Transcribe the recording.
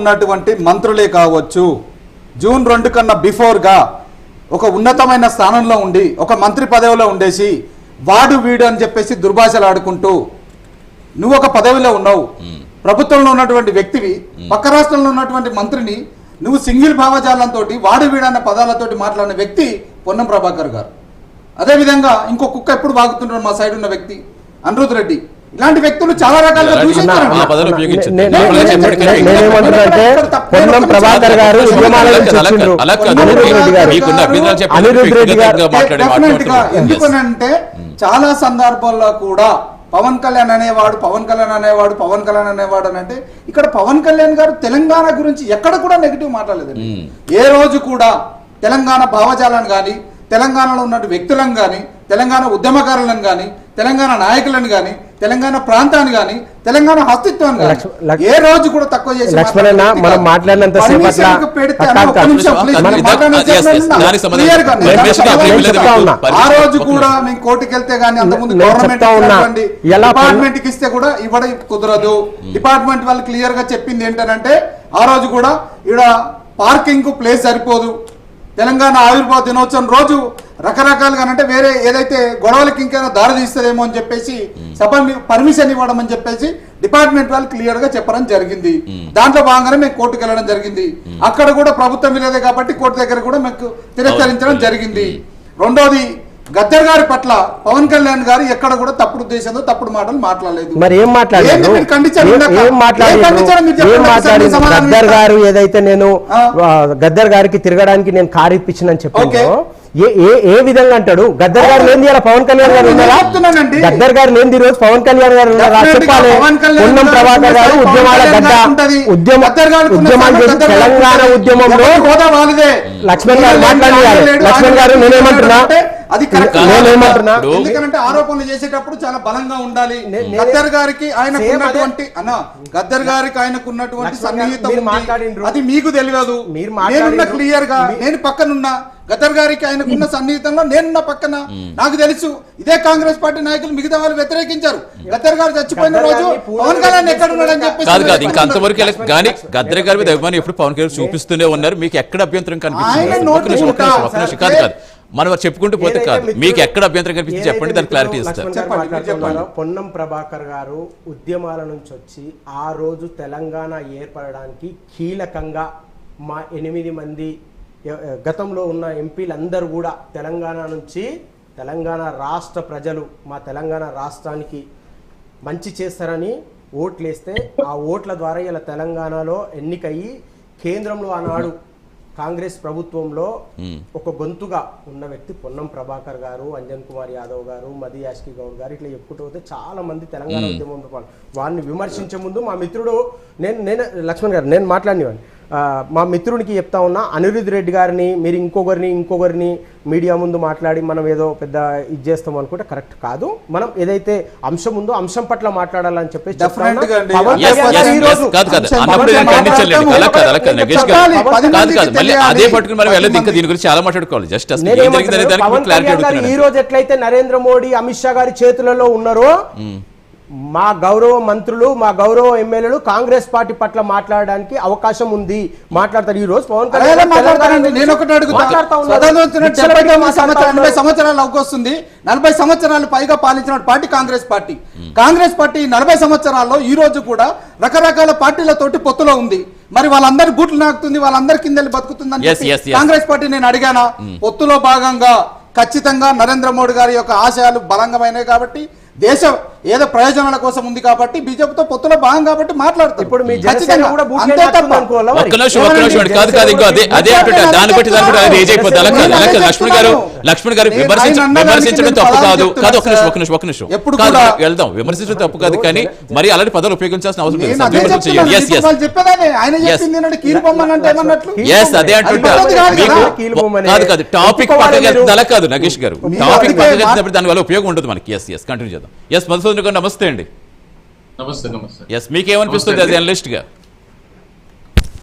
ఉన్నటువంటి మంత్రులే కావచ్చు జూన్ 2 కన్నా బిఫోర్గా ఒక ఉన్నతమైన స్థానంలో ఉండి ఒక మంత్రి పదవిలో ఉండేసి వాడు వీడు అని చెప్పేసి దుర్భాషలు ఆడుకుంటూ నువ్వు ఒక పదవిలో ఉన్నావు, ప్రభుత్వంలో ఉన్నటువంటి వ్యక్తివి, పక్క రాష్ట్రంలో ఉన్నటువంటి మంత్రిని నువ్వు సింగిల్ భావజాలంతో వాడు వీడన్న పదాలతోటి మాట్లాడిన వ్యక్తి పొన్నం ప్రభాకర్ గారు. అదేవిధంగా ఇంకో కుక్క ఎప్పుడు బాగుతుంటారు మా సైడ్ ఉన్న వ్యక్తి అనిరుద్ రెడ్డి. ఇలాంటి వ్యక్తులు చాలా రకాలుగా ఎందుకనంటే చాలా సందర్భాల్లో కూడా పవన్ కళ్యాణ్ అనేవాడు అని అంటే ఇక్కడ పవన్ కళ్యాణ్ గారు తెలంగాణ గురించి ఎక్కడ కూడా నెగిటివ్ మాట్లాడలేదండి. ఏ రోజు కూడా తెలంగాణ భావజాలను కానీ, తెలంగాణలో ఉన్న వ్యక్తులను కానీ, తెలంగాణ ఉద్యమకారులను కానీ, తెలంగాణ నాయకులను కానీ, తెలంగాణ ప్రాంతాన్ని కానీ, తెలంగాణ అస్తిత్వాన్ని కానీ ఏ రోజు కూడా తక్కువ చేసి ఆ రోజు కూడా మేము కోర్టుకు వెళ్తే గానీ అంతకుముందు గవర్నమెంట్ డిపార్ట్మెంట్ కి ఇస్తే కూడా ఇవ్వడం కుదరదు. డిపార్ట్మెంట్ వాళ్ళు క్లియర్ గా చెప్పింది ఏంటంటే ఆ రోజు కూడా ఇక్కడ పార్కింగ్ ప్లేస్ సరిపోదు, తెలంగాణ ఆవిర్భావ దినోత్సవం రోజు రకరకాలుగా అంటే వేరే ఏదైతే గొడవలకి ఇంకైనా దారి తీస్తుందేమో అని చెప్పేసి సభ పర్మిషన్ ఇవ్వడం అని చెప్పేసి డిపార్ట్మెంట్ వాళ్ళు క్లియర్ గా చెప్పడం జరిగింది. దాంట్లో భాగంగానే మేము కోర్టుకు వెళ్ళడం జరిగింది. అక్కడ కూడా ప్రభుత్వం లేదే కాబట్టి కోర్టు దగ్గర కూడా మేము తిరస్కరించడం జరిగింది. రెండోది గద్దర్ గారి పట్ల పవన్ కళ్యాణ్ గారు ఎక్కడ కూడా తప్పుడు ఉద్దేశంతో తప్పుడు మాటలు మాట్లాడలేదు. మరి ఏం మాట్లాడారు? గద్దర్ గారు ఏదైతే నేను గద్దర్ గారికి తిరగడానికి నేను కారు ఇప్పించినని చెప్పాను, ఏ విధంగా అంటాడు? గద్దర్ గారు లేని పవన్ కళ్యాణ్ గారు ఉన్నారా? గద్దర్ గారు లేని రోజు పవన్ కళ్యాణ్ గారు ఉన్నారా చెప్పాలి. పొన్నం ప్రభాకర్ గారు ఉద్యమాల గడ్డ ఉద్యమాలు చేసి తెలంగాణ ఉద్యమంలో లక్ష్మణ్ గారు మాట్లాడారు. లక్ష్మణ్ గారు నేనేమంటున్నా, అది ఎందుకంటే ఆరోపణలు చేసేటప్పుడు చాలా బలంగా ఉండాలి. గద్దర్ గారికి ఆయనకున్నటువంటి సన్నిహితం అది మీకు తెలియదు. నేనున్న క్లియర్ గా, నేను పక్కనున్నా గద్దర్ గారికి ఆయనకున్న సన్నిహితంలో నేనున్న పక్కన నాకు తెలుసు. ఇదే కాంగ్రెస్ పార్టీ నాయకులు మిగతా వాళ్ళు వ్యతిరేకించారు. గద్దర్ గారు చచ్చిపోయిన రోజు పవన్ కళ్యాణ్ ఎక్కడ ఉన్నాడని చెప్పేసి ఇంకా అంతవరకు కానీ గద్దర్ గారి మీద అభిమానం ఎప్పుడు పవన్ కళ్యాణ్ చూపిస్తూనే ఉన్నారు. మీకు ఎక్కడ అభ్యంతరం కనిపిస్తుంది? మనం చెప్పుకుంటూ పోతే కాదు, మీకు ఎక్కడ అభ్యంతరం కనిపిస్తుంది చెప్పండి, దాని క్లారిటీ ఇస్తారు. పొన్నం ప్రభాకర్ గారు ఉద్యమాల నుంచి వచ్చి ఆ రోజు తెలంగాణ ఏర్పడడానికి కీలకంగా మా 8 మంది గతంలో ఉన్న ఎంపీలందరూ కూడా తెలంగాణ నుంచి తెలంగాణ రాష్ట్ర ప్రజలు మా తెలంగాణ రాష్ట్రానికి మంచి చేస్తారని ఓట్లేస్తే ఆ ఓట్ల ద్వారా ఇలా తెలంగాణలో ఎన్నికయ్యి కేంద్రంలో ఆనాడు కాంగ్రెస్ ప్రభుత్వంలో ఒక గొంతుగా ఉన్న వ్యక్తి పొన్నం ప్రభాకర్ గారు, అంజన్ కుమార్ యాదవ్ గారు, మది యాష్కి గౌడ్ గారు, ఇట్లా చెప్పుకుంటూ పోతే చాలా మంది తెలంగాణ ఉద్యమంతో పాటు వారిని విమర్శించే ముందు మా మిత్రుడు నేను లక్ష్మణ్ గారు నేను మాట్లాడినవాడిని. మా మిత్రునికి చెప్తా ఉన్నా, అనిరుద్ రెడ్డి గారిని మీరు ఇంకొకరిని మీడియా ముందు మాట్లాడి మనం ఏదో పెద్ద ఇది చేస్తాం అనుకుంటే కరెక్ట్ కాదు. మనం ఏదైతే అంశం ఉందో అంశం పట్ల మాట్లాడాలని చెప్పేసి ఈ రోజు ఎట్లయితే నరేంద్ర మోడీ అమిత్ షా గారి చేతులలో ఉన్నారో మా గౌరవ మంత్రులు, మా గౌరవ ఎమ్మెల్యేలు కాంగ్రెస్ పార్టీ పట్ల మాట్లాడడానికి అవకాశం ఉంది, మాట్లాడతారు. ఈ రోజు పవన్ కళ్యాణ్ 40 సంవత్సరాలు అవకొస్తుంది. 40 సంవత్సరాలు పైగా పాలించిన party Congress party. Congress party 40 సంవత్సరాల్లో ఈ రోజు కూడా రకరకాల పార్టీలతోటి పొత్తులో ఉంది. మరి వాళ్ళందరి బూట్లు నాకుతుంది, వాళ్ళందరి కిందెళ్ళి బతుకుతుందని కాంగ్రెస్ పార్టీ నేను అడిగానా? పొత్తులో భాగంగా ఖచ్చితంగా నరేంద్ర మోడీ గారి యొక్క ఆశయాలు బలంగమైనవి కాబట్టి, దేశం ఏదో ప్రయోజనాల కోసం ఉంది కాబట్టి, బీజేపీతో పొత్తులో భాగం కాబట్టి మాట్లాడుతారు. ఇప్పుడు మీ లక్ష్మణ్ గారు విమర్శించడం తప్పు కాదు. ఒక నిమిషం వెళ్దాం. విమర్శించడం తప్పు కాదు, కానీ మరి అలాంటి పదాలు ఉపయోగించాల్సిన అవసరం లేదు. అదే అంటుంటా కాదు టాపిక్ అలా కాదు నగేష్ గారు, టాపిక్ పక్కన దాని వల్ల ఉపయోగం ఉంటుంది మనకి. కంటిన్యూ చేద్దాం. మధుసూదన్ గారు నమస్తే అండి. నమస్తే. మీకేమనిపిస్తుంది అది అనలిస్ట్ గా?